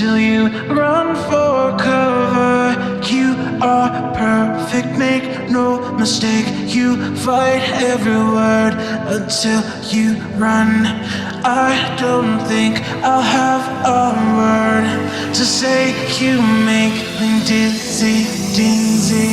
until you run for cover. You are perfect, make no mistake. You fight every word until you run. I don't think I'll have a word to say. You make me dizzy, dizzy.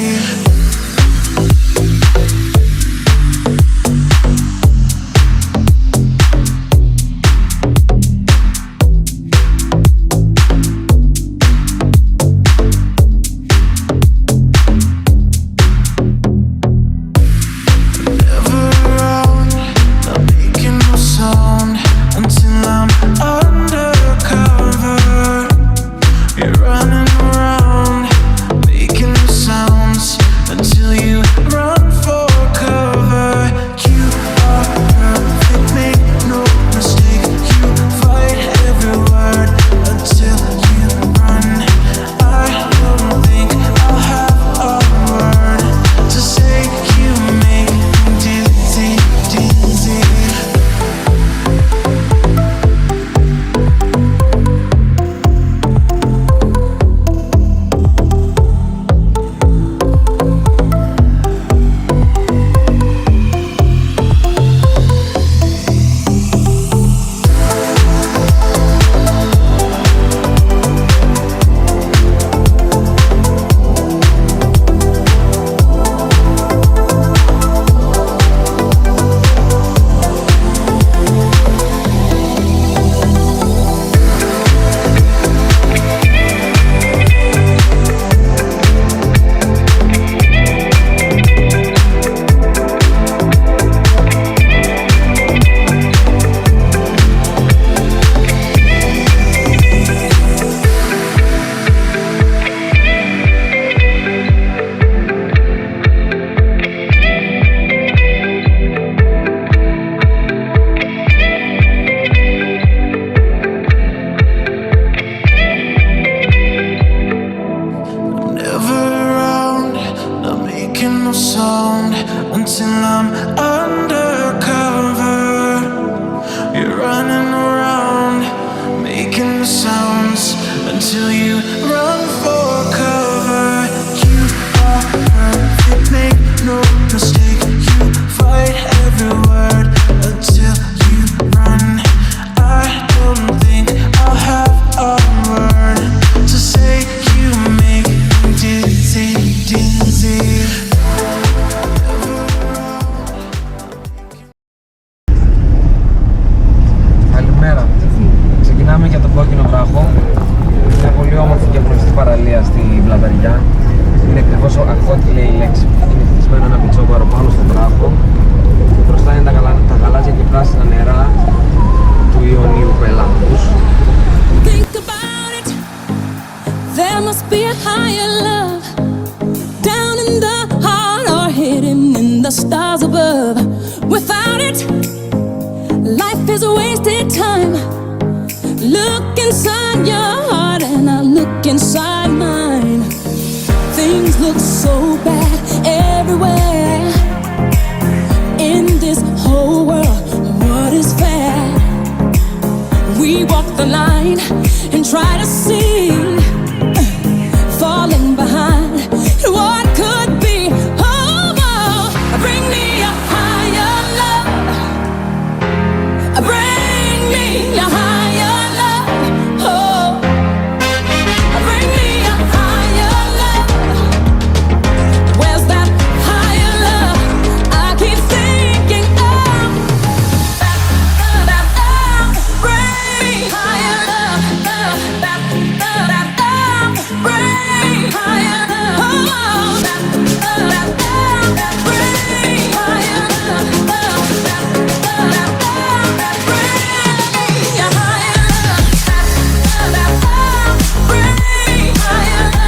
Ξεκινάμε για τον Κόκκινο Βράχο. Είναι πολύ όμορφη και γνωστή παραλία στην Πλαταριά. Είναι ακριβώς ακούω τι λέει η λέξη. Είναι χτισμένο ένα πιτσόβαρο πάνω στον βράχο. Μπροστά είναι τα γαλάζια και πράσινα νερά του Ιωνίου πελάτους. There must be a higher love down in the heart or hidden in the stars above. Without it, life is a wasted time. Look inside your heart and I look inside mine. Things look so bad everywhere. In this whole world, what is fair? We walk the line and try to see, falling behind what could be. Oh, oh, bring me a higher love. Bring me a higher love. Oh, bring me a higher love. Where's that higher love? I keep thinking of that. Bring me higher love. That. Bring me higher love. Oh, that. Bring me higher love. That. Bring me a higher love. Bring me higher love. That. Bring me higher love.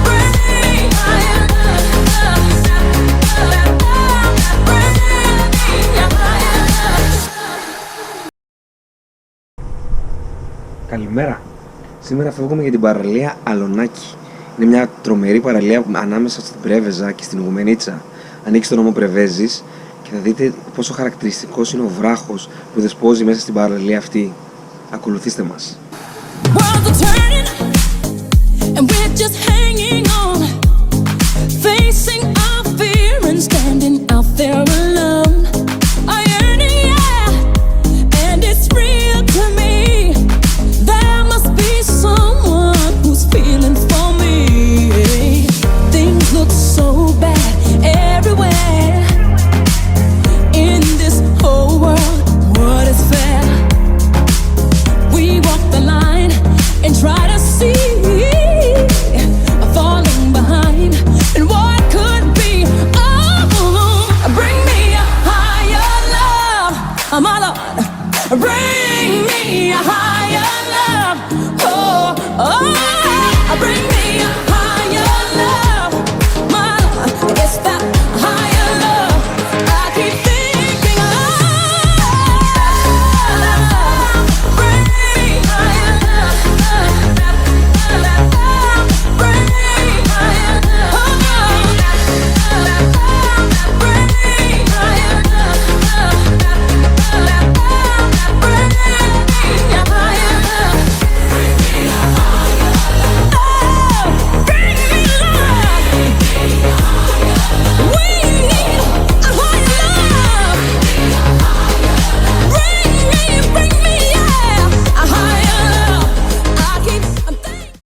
Bring me higher love. Καλημέρα. Σήμερα φεύγουμε για την παραλία Αλωνάκη. Είναι μια τρομερή παραλία ανάμεσα στην Πρέβεζα και στην Ουγουμενίτσα. Ανοίξει τον νόμο Πρεβέζης και και θα δείτε πόσο χαρακτηριστικός είναι ο βράχος που δεσπόζει μέσα στην παραλία αυτή. Ακολουθήστε μας. Bring me a high